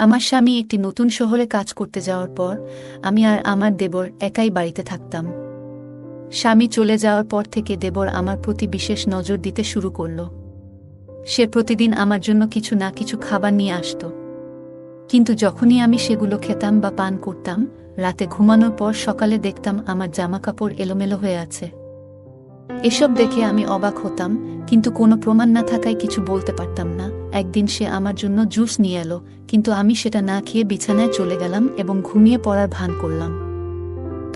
আমার স্বামী একটি নতুন শহরে কাজ করতে যাওয়ার পর আমি আর আমার দেবর একাই বাড়িতে থাকতাম। স্বামী চলে যাওয়ার পর থেকে দেবর আমার প্রতি বিশেষ নজর দিতে শুরু করল। সে প্রতিদিন আমার জন্য কিছু না কিছু খাবার নিয়ে আসত, কিন্তু যখনই আমি সেগুলো খেতাম বা পান করতাম, রাতে ঘুমানোর পর সকালে দেখতাম আমার জামাকাপড় এলোমেলো হয়ে আছে। এসব দেখে আমি অবাক হতাম, কিন্তু কোনো প্রমাণ না থাকায় কিছু বলতে পারতাম না। একদিন সে আমার জন্য জুস নিয়ে এলো, কিন্তু আমি সেটা না খেয়ে বিছানায় চলে গেলাম এবং ঘুমিয়ে পড়ার ভান করলাম।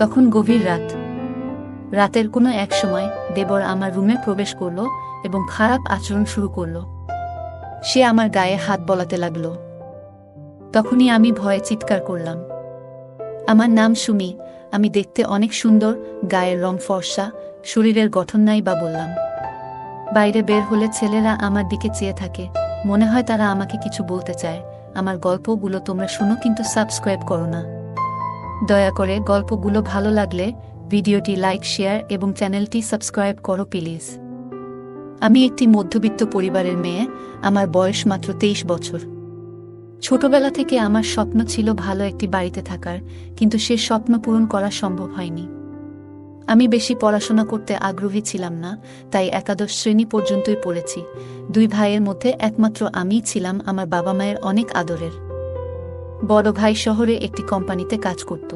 তখন গভীর রাত। রাতের কোনো এক সময় দেবর আমার রুমে প্রবেশ করল এবং খারাপ আচরণ শুরু করল। সে আমার গায়ে হাত বলাতে লাগল। তখনই আমি ভয়ে চিৎকার করলাম। আমার নাম সুমি, আমি দেখতে অনেক সুন্দর, গায়ের রং ফর্সা, শরীরের গঠন নাই বা বললাম। বাইরে বের হলে ছেলেরা আমার দিকে চেয়ে থাকে, মনে হয় তারা আমাকে কিছু বলতে চায়। আমার গল্পগুলো তোমরা শুনো, কিন্তু সাবস্ক্রাইব করো না। দয়া করে গল্পগুলো ভালো লাগলে ভিডিওটি লাইক, শেয়ার এবং চ্যানেলটি সাবস্ক্রাইব করো প্লিজ। আমি একটি মধ্যবিত্ত পরিবারের মেয়ে। আমার বয়স মাত্র 23 বছর। ছোটবেলা থেকে আমার স্বপ্ন ছিল ভালো একটি বাড়িতে থাকার, কিন্তু সে স্বপ্ন পূরণ করা সম্ভব হয়নি। আমি বেশি পড়াশোনা করতে আগ্রহী ছিলাম না, তাই একাদশ শ্রেণী পর্যন্তই পড়েছি। 2 ভাইয়ের মধ্যে একমাত্র আমিই ছিলাম আমার বাবা মায়ের অনেক আদরের। বড় ভাই শহরে একটি কোম্পানিতে কাজ করত।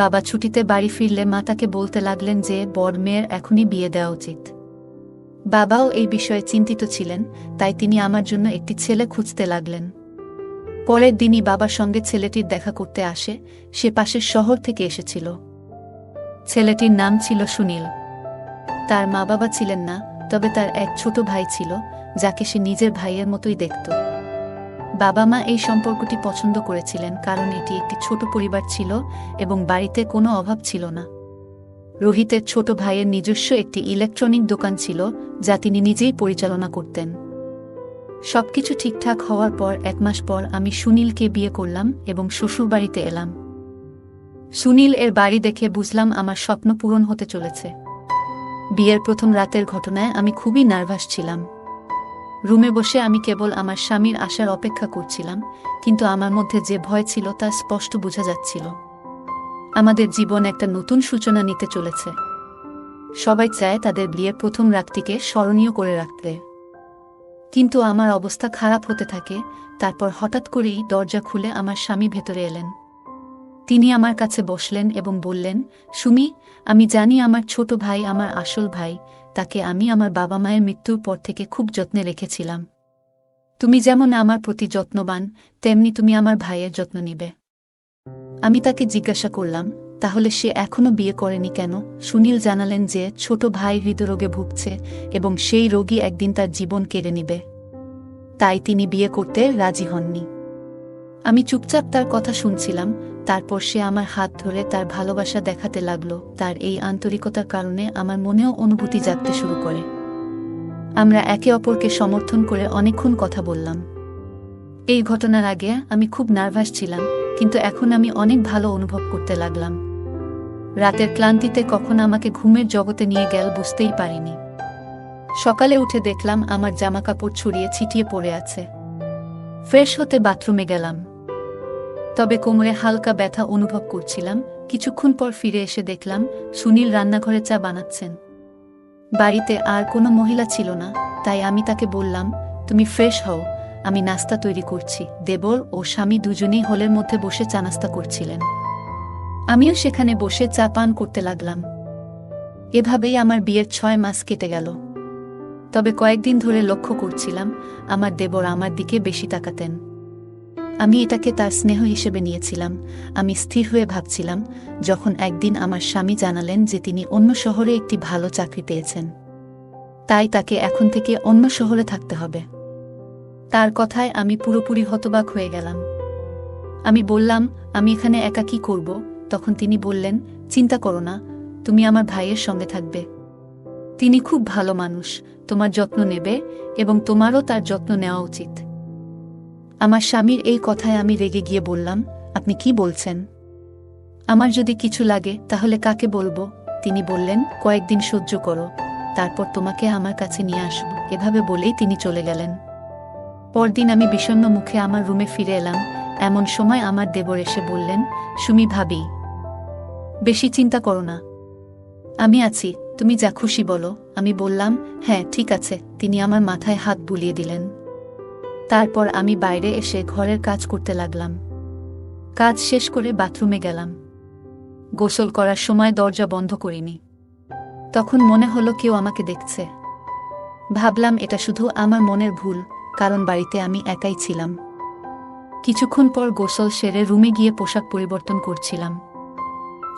বাবা ছুটিতে বাড়ি ফিরলে মা তাকে বলতে লাগলেন যে বড় মেয়ের এখনই বিয়ে দেওয়া উচিত। বাবাও এই বিষয়ে চিন্তিত ছিলেন, তাই তিনি আমার জন্য একটি ছেলে খুঁজতে লাগলেন। পরের দিনই বাবার সঙ্গে ছেলেটির দেখা করতে আসে। সে পাশের শহর থেকে এসেছিল। ছেলেটির নাম ছিল সুনীল। তার মা বাবা ছিলেন না, তবে তার এক ছোট ভাই ছিল, যাকে সে নিজের ভাইয়ের মতোই দেখত। বাবা মা এই সম্পর্কটি পছন্দ করেছিলেন কারণ এটি একটি ছোট পরিবার ছিল এবং বাড়িতে কোনো অভাব ছিল না। রোহিতের ছোট ভাইয়ের নিজস্ব একটি ইলেকট্রনিক দোকান ছিল, যা তিনি নিজেই পরিচালনা করতেন। সবকিছু ঠিকঠাক হওয়ার পর 1 মাস পর আমি সুনীলকে বিয়ে করলাম এবং শ্বশুরবাড়িতে এলাম। সুনীল এর বাড়ি দেখে বুঝলাম আমার স্বপ্ন পূরণ হতে চলেছে। বিয়ের প্রথম রাতের ঘটনায় আমি খুবই নার্ভাস ছিলাম। রুমে বসে আমি কেবল আমার স্বামীর আসার অপেক্ষা করছিলাম, কিন্তু আমার মধ্যে যে ভয় ছিল তা স্পষ্ট বোঝা যাচ্ছিল। আমাদের জীবন একটা নতুন সূচনা নিতে চলেছে। সবাই চায় তাদের বিয়ের প্রথম রাতটিকে স্মরণীয় করে রাখতে, কিন্তু আমার অবস্থা খারাপ হতে থাকে। তারপর হঠাৎ করেই দরজা খুলে আমার স্বামী ভেতরে এলেন। তিনি আমার কাছে বসলেন এবং বললেন, সুমি, আমি জানি আমার ছোট ভাই আমার আসল ভাই। তাকে আমি আমার বাবা মায়ের মৃত্যুর পর থেকে খুব যত্নে রেখেছিলাম। তুমি যেমন আমার প্রতি যত্নবান, তেমনি তুমি আমার ভাইয়ের যত্ন নিবে। আমি তাকে জিজ্ঞাসা করলাম, তাহলে সে এখনো বিয়ে করেনি কেন? সুনীল জানালেন যে ছোট ভাই হৃদরোগে ভুগছে এবং সেই রোগী একদিন তার জীবন কেড়ে নিবে, তাই তিনি বিয়ে করতে রাজি হননি। আমি চুপচাপ তার কথা শুনছিলাম। তারপর সে আমার হাত ধরে তার ভালোবাসা দেখাতে লাগলো। তার এই আন্তরিকতার কারণে আমার মনেও অনুভূতি জাগতে শুরু করে। আমরা একে অপরকে সমর্থন করে অনেকক্ষণ কথা বললাম। এই ঘটনার আগে আমি খুব নার্ভাস ছিলাম, কিন্তু এখন আমি অনেক ভালো অনুভব করতে লাগলাম। রাতের ক্লান্তিতে কখন আমাকে ঘুমের জগতে নিয়ে গেল বুঝতেই পারিনি। সকালে উঠে দেখলাম আমার জামাকাপড় ছড়িয়ে ছিটিয়ে পড়ে আছে। ফ্রেশ হতে বাথরুমে গেলাম, তবে কোমরে হালকা ব্যথা অনুভব করছিলাম। কিছুক্ষণ পর ফিরে এসে দেখলাম সুনীল রান্নাঘরে চা বানাচ্ছেন। বাড়িতে আর কোনো মহিলা ছিল না, তাই আমি তাকে বললাম, তুমি ফ্রেশ হও, আমি নাস্তা তৈরি করছি। দেবর ও স্বামী দুজনেই হলের মধ্যে বসে চা নাস্তা করছিলেন। আমিও সেখানে বসে চা পান করতে লাগলাম। এভাবেই আমার বিয়ের 6 মাস কেটে গেল। তবে কয়েকদিন ধরে লক্ষ্য করছিলাম আমার দেবর আমার দিকে বেশি তাকাতেন। আমি এটাকে তার স্নেহ হিসেবে নিয়েছিলাম। আমি স্থির হয়ে ভাবছিলাম, যখন একদিন আমার স্বামী জানালেন যে তিনি অন্য শহরে একটি ভালো চাকরি পেয়েছেন, তাই তাকে এখন থেকে অন্য শহরে থাকতে হবে। তার কথায় আমি পুরোপুরি হতবাক হয়ে গেলাম। আমি বললাম, আমি এখানে একা কি করব? তখন তিনি বললেন, চিন্তা করো না, তুমি আমার ভাইয়ের সঙ্গে থাকবে। তিনি খুব ভালো মানুষ, তোমার যত্ন নেবে এবং তোমারও তার যত্ন নেওয়া উচিত। আমার স্বামীর এই কথায় আমি রেগে গিয়ে বললাম, আপনি কি বলছেন? আমার যদি কিছু লাগে তাহলে কাকে বলবো? তিনি বললেন, কয়েকদিন সহ্য করো, তারপর তোমাকে আমার কাছে নিয়ে আসব। এভাবে বলেই তিনি চলে গেলেন। পরদিন আমি বিষণ্ণ মুখে আমার রুমে ফিরে এলাম। এমন সময় আমার দেবর এসে বললেন, সুমি ভাবি, বেশি চিন্তা করো না, আমি আছি, তুমি যা খুশি বলো। আমি বললাম, হ্যাঁ ঠিক আছে। তিনি আমার মাথায় হাত বুলিয়ে দিলেন। তারপর আমি বাইরে এসে ঘরের কাজ করতে লাগলাম। কাজ শেষ করে বাথরুমে গেলাম। গোসল করার সময় দরজা বন্ধ করিনি। তখন মনে হলো কেউ আমাকে দেখছে। ভাবলাম এটা শুধু আমার মনের ভুল, কারণ বাড়িতে আমি একাই ছিলাম। কিছুক্ষণ পর গোসল সেরে রুমে গিয়ে পোশাক পরিবর্তন করছিলাম।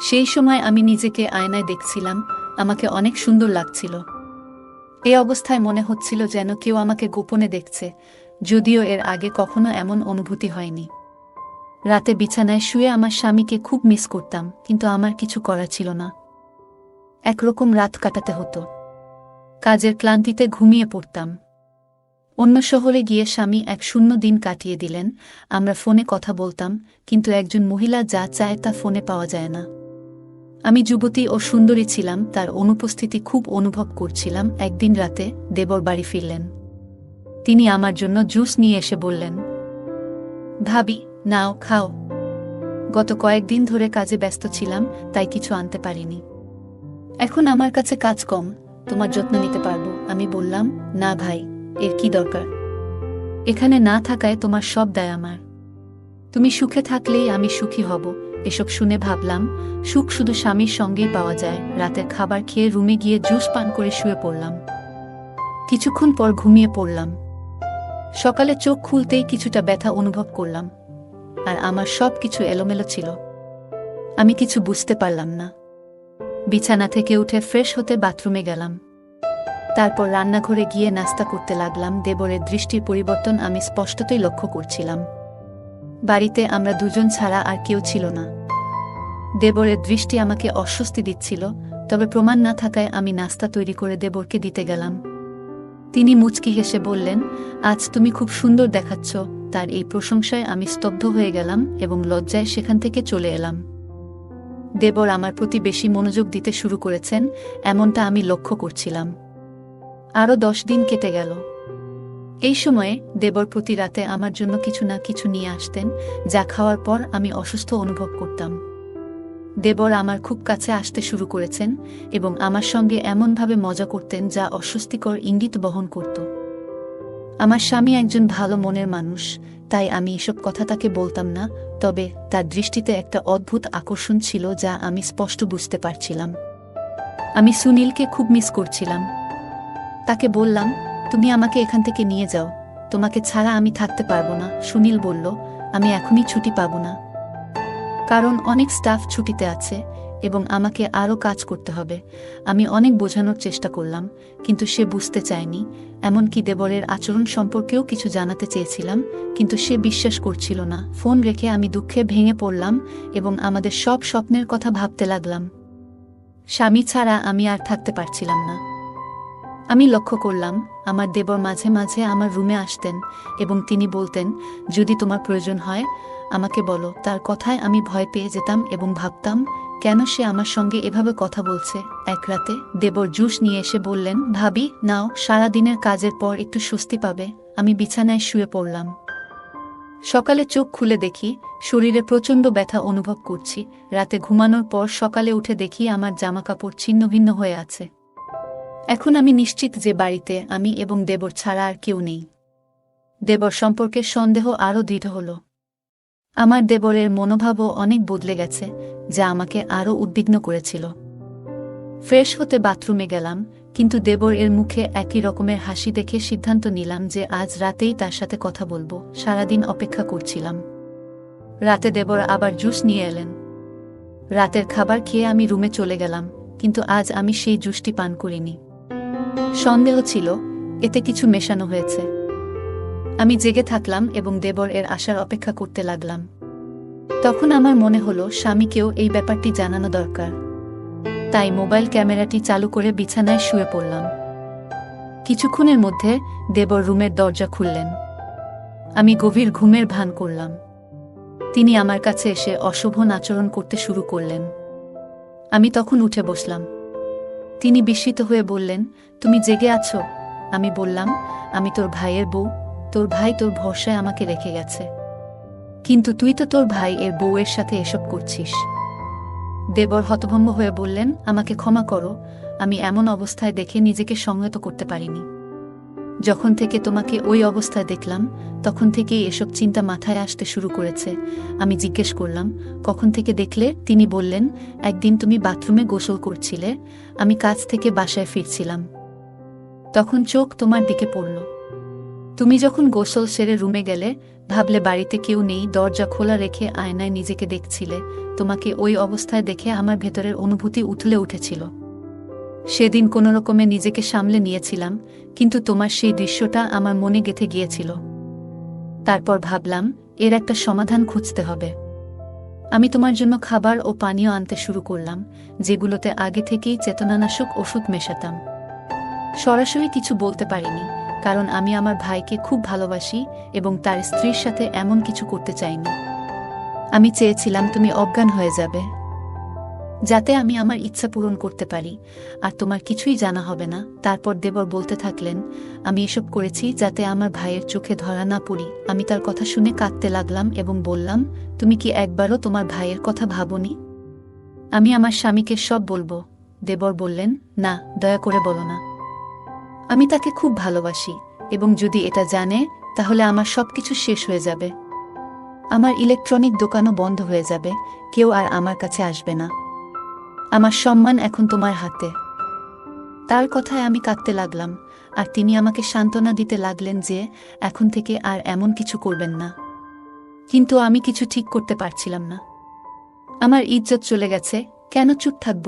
সেই সময় আমি নিজেকে আয়নায় দেখছিলাম। আমাকে অনেক সুন্দর লাগছিল। এই অবস্থায় মনে হচ্ছিল যেন কেউ আমাকে গোপনে দেখছে, যদিও এর আগে কখনো এমন অনুভূতি হয়নি। রাতে বিছানায় শুয়ে আমার স্বামীকে খুব মিস করতাম, কিন্তু আমার কিছু করার ছিল না। একরকম রাত কাটাতে হতো। কাজের ক্লান্তিতে ঘুমিয়ে পড়তাম। অন্য শহরে গিয়ে স্বামী এক শূন্য দিন কাটিয়ে দিলেন। আমরা ফোনে কথা বলতাম, কিন্তু একজন মহিলা যা চায় তা ফোনে পাওয়া যায় না। আমি যুবতী ও সুন্দরী ছিলাম, তার অনুপস্থিতি খুব অনুভব করছিলাম। একদিন রাতে দেবর বাড়ি ফিরলেন। তিনি আমার জন্য জুস নিয়ে এসে বললেন, ভাবি, নাও খাও। গত কয়েকদিন ধরে কাজে ব্যস্ত ছিলাম, তাই কিছু আনতে পারিনি। এখন আমার কাছে কাজ কম, তোমার যত্ন নিতে পারবো। আমি বললাম, না ভাই, এর কি দরকার? এখানে না থাকায় তোমার সব দায় আমার। তুমি সুখে থাকলেই আমি সুখী হব। এসব শুনে ভাবলাম, সুখ শুধু স্বামীর সঙ্গেই পাওয়া যায়। রাতের খাবার খেয়ে রুমে গিয়ে জুস পান করে শুয়ে পড়লাম। কিছুক্ষণ পর ঘুমিয়ে পড়লাম। সকালে চোখ খুলতেই কিছুটা ব্যথা অনুভব করলাম, আর আমার সব কিছু এলোমেলো ছিল। আমি কিছু বুঝতে পারলাম না। বিছানা থেকে উঠে ফ্রেশ হতে বাথরুমে গেলাম। তারপর রান্নাঘরে গিয়ে নাস্তা করতে লাগলাম। দেবরের দৃষ্টির পরিবর্তন আমি স্পষ্টতই লক্ষ্য করছিলাম। বাড়িতে আমরা দুজন ছাড়া আর কেউ ছিল না। দেবরের দৃষ্টি আমাকে অস্বস্তি দিচ্ছিল, তবে প্রমাণ না থাকায় আমি নাস্তা তৈরি করে দেবরকে দিতে গেলাম। তিনি মুচকি হেসে বললেন, আজ তুমি খুব সুন্দর দেখাচ্ছ। তার এই প্রশংসায় আমি স্তব্ধ হয়ে গেলাম এবং লজ্জায় সেখান থেকে চলে এলাম। দেবর আমার প্রতি বেশি মনোযোগ দিতে শুরু করেছেন, এমনটা আমি লক্ষ্য করছিলাম। আরও 10 দিন কেটে গেল। এই সময়ে দেবর প্রতি রাতে আমার জন্য কিছু না কিছু নিয়ে আসতেন, যা খাওয়ার পর আমি অসুস্থ অনুভব করতাম। দেবর আমার খুব কাছে আসতে শুরু করেছেন এবং আমার সঙ্গে এমনভাবে মজা করতেন যা অস্বস্তিকর ইঙ্গিত বহন করত। আমার স্বামী একজন ভালো মনের মানুষ, তাই আমি এসব কথা তাকে বলতাম না, তবে তার দৃষ্টিতে একটা অদ্ভুত আকর্ষণ ছিল যা আমি স্পষ্ট বুঝতে পারছিলাম। আমি সুনীলকে খুব মিস করছিলাম। তাকে বললাম, তুমি আমাকে এখান থেকে নিয়ে যাও, তোমাকে ছাড়া আমি থাকতে পারবো না। সুনীল বলল, আমি এখনই ছুটি পাবো না, কারণ অনেক স্টাফ ছুটিতে আছে এবং আমাকে আরও কাজ করতে হবে। আমি অনেক বোঝানোর চেষ্টা করলাম, কিন্তু সে বুঝতে চায়নি। এমনকি দেবরের আচরণ সম্পর্কেও কিছু জানাতে চেয়েছিলাম, কিন্তু সে বিশ্বাস করছিল না। ফোন রেখে আমি দুঃখে ভেঙে পড়লাম এবং আমাদের সব স্বপ্নের কথা ভাবতে লাগলাম। স্বামী ছাড়া আমি আর থাকতে পারছিলাম না। আমি লক্ষ্য করলাম, আমার দেবর মাঝে মাঝে আমার রুমে আসতেন এবং তিনি বলতেন, যদি তোমার প্রয়োজন হয় আমাকে বলো। তার কথায় আমি ভয় পেয়ে যেতাম এবং ভাবতাম, কেন সে আমার সঙ্গে এভাবে কথা বলছে। এক রাতে দেবর জুস নিয়ে এসে বললেন, ভাবি, নাও, সারাদিনের কাজের পর একটু স্বস্তি পাবে। আমি বিছানায় শুয়ে পড়লাম। সকালে চোখ খুলে দেখি শরীরে প্রচণ্ড ব্যথা অনুভব করছি। রাতে ঘুমানোর পর সকালে উঠে দেখি আমার জামাকাপড় ছিন্ন ভিন্ন হয়ে আছে। এখন আমি নিশ্চিত যে বাড়িতে আমি এবং দেবর ছাড়া আর কেউ নেই। দেবর সম্পর্কে সন্দেহ আরও দৃঢ় হল। আমার দেবরের মনোভাবও অনেক বদলে গেছে, যা আমাকে আরও উদ্বিগ্ন করেছিল। ফ্রেশ হতে বাথরুমে গেলাম, কিন্তু দেবর এর মুখে একই রকমের হাসি দেখে সিদ্ধান্ত নিলাম যে আজ রাতেই তার সাথে কথা বলবো। সারাদিন অপেক্ষা করছিলাম। রাতে দেবর আবার জুস নিয়ে এলেন। রাতের খাবার খেয়ে আমি রুমে চলে গেলাম, কিন্তু আজ আমি সেই জুসটি পান করিনি। সন্দেহ ছিল এতে কিছু মেশানো হয়েছে। আমি জেগে থাকলাম এবং দেবর এর আসার অপেক্ষা করতে লাগলাম। তখন আমার মনে হলো স্বামীকেও এই ব্যাপারটি জানানো দরকার। তাই মোবাইল ক্যামেরাটি চালু করে বিছানায় শুয়ে পড়লাম। কিছুক্ষণের মধ্যে দেবর রুমের দরজা খুললেন। আমি গভীর ঘুমের ভান করলাম। তিনি আমার কাছে এসে অশোভন আচরণ করতে শুরু করলেন। আমি তখন উঠে বসলাম। তিনি বিস্মিত হয়ে বললেন, তুমি জেগে আছো? আমি বললাম, আমি তোর ভাইয়ের বউ, তোর ভাই তোর ভরসায় আমাকে রেখে গেছে, কিন্তু তুই তো তোর ভাই এর বউয়ের সাথে এসব করছিস। দেবর হতভম্ব হয়ে বললেন, আমাকে ক্ষমা করো, আমি এমন অবস্থায় দেখে নিজেকে সংযত করতে পারিনি। যখন থেকে তোমাকে ওই অবস্থায় দেখলাম তখন থেকেই এসব চিন্তা মাথায় আসতে শুরু করেছে। আমি জিজ্ঞেস করলাম, কখন থেকে দেখলে? তিনি বললেন, একদিন তুমি বাথরুমে গোসল করছিলে, আমি কাজ থেকে বাসায় ফিরছিলাম, তখন চোখ তোমার দিকে পড়ল। তুমি যখন গোসল সেরে রুমে গেলে, ভাবলে বাড়িতে কেউ নেই, দরজা খোলা রেখে আয়নায় নিজেকে দেখছিলে। তোমাকে ওই অবস্থায় দেখে আমার ভেতরের অনুভূতি উথলে উঠেছিল। সেদিন কোনো রকমে নিজেকে সামলে নিয়েছিলাম, কিন্তু তোমার সেই দৃশ্যটা আমার মনে গেঁথে গিয়েছিল। তারপর ভাবলাম এর একটা সমাধান খুঁজতে হবে। আমি তোমার জন্য খাবার ও পানীয় আনতে শুরু করলাম, যেগুলোতে আগে থেকেই চেতনানাশক ওষুধ মেশাতাম। সরাসরি কিছু বলতে পারিনি, কারণ আমি আমার ভাইকে খুব ভালোবাসি এবং তার স্ত্রীর সাথে এমন কিছু করতে চাইনি। আমি চেয়েছিলাম তুমি অজ্ঞান হয়ে যাবে, যাতে আমি আমার ইচ্ছা পূরণ করতে পারি, আর তোমার কিছুই জানা হবে না। তারপর দেবর বলতে থাকলেন, আমি এসব করেছি যাতে আমার ভাইয়ের চোখে ধরা না পড়ি। আমি তার কথা শুনে কাঁদতে লাগলাম এবং বললাম, তুমি কি একবারও তোমার ভাইয়ের কথা ভাবোনি? আমি আমার স্বামীকে সব বলবো। দেবর বললেন, না, দয়া করে বলো না। আমি তাকে খুব ভালোবাসি, এবং যদি এটা জানে তাহলে আমার সবকিছু শেষ হয়ে যাবে। আমার ইলেকট্রনিক দোকানও বন্ধ হয়ে যাবে, কেউ আর আমার কাছে আসবে না। আমার সম্মান এখন তোমার হাতে। তার কথায় আমি কাঁদতে লাগলাম, আর তিনি আমাকে সান্ত্বনা দিতে লাগলেন যে এখন থেকে আর এমন কিছু করবেন না। কিন্তু আমি কিছু ঠিক করতে পারছিলাম না। আমার ইজ্জত চলে গেছে, কেন চুপ থাকব?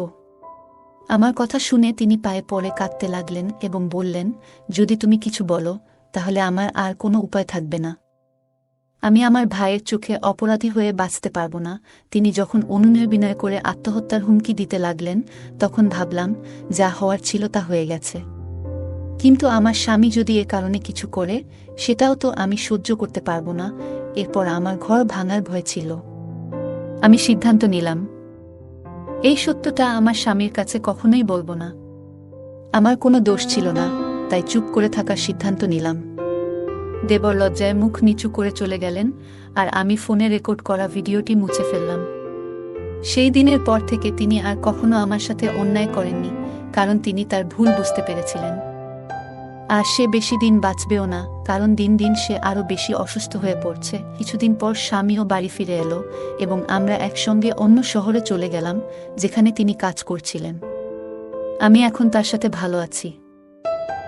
আমার কথা শুনে তিনি পায়ে পড়ে কাঁদতে লাগলেন এবং বললেন, যদি তুমি কিছু বলো তাহলে আমার আর কোনো উপায় থাকবে না। আমি আমার ভাইয়ের চোখে অপরাধী হয়ে বাঁচতে পারব না। তিনি যখন অনুনির্বিনয় করে আত্মহত্যার হুমকি দিতে লাগলেন, তখন ভাবলাম যা হওয়ার ছিল তা হয়ে গেছে। কিন্তু আমার স্বামী যদি এ কারণে কিছু করে, সেটাও তো আমি সহ্য করতে পারব না। এরপর আমার ঘর ভাঙার ভয় ছিল। আমি সিদ্ধান্ত নিলাম, এই সত্যটা আমার স্বামীর কাছে কখনোই বলবো না। আমার কোনো দোষ ছিল না, তাই চুপ করে থাকার সিদ্ধান্ত নিলাম। দেবর লজ্জায় মুখ নিচু করে চলে গেলেন, আর আমি ফোনে রেকর্ড করা ভিডিওটি মুছে ফেললাম। সেই দিনের পর থেকে তিনি আর কখনো আমার সাথে অন্যায় করেননি, কারণ তিনি তার ভুল বুঝতে পেরেছিলেন। আর সে বেশি দিন বাঁচবেও না, কারণ দিন দিন সে আরও বেশি অসুস্থ হয়ে পড়ছে। কিছুদিন পর স্বামীও বাড়ি ফিরে এলো এবং আমরা একসঙ্গে অন্য শহরে চলে গেলাম, যেখানে তিনি কাজ করছিলেন। আমি এখন তার সাথে ভালো আছি।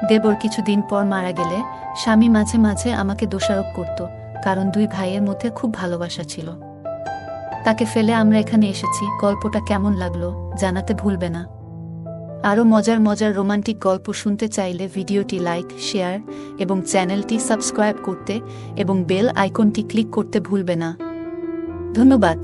দেবর কিছুদিন পর মারা গেলে স্বামী মাঝে মাঝে আমাকে দোষারোপ করত, কারণ দুই ভাইয়ের মধ্যে খুব ভালোবাসা ছিল। তাকে ফেলে আমরা এখানে এসেছি। গল্পটা কেমন লাগলো জানাতে ভুলবে না। আরও মজার মজার রোমান্টিক গল্প শুনতে চাইলে ভিডিওটি লাইক, শেয়ার এবং চ্যানেলটি সাবস্ক্রাইব করতে এবং বেল আইকনটি ক্লিক করতে ভুলবে না। ধন্যবাদ।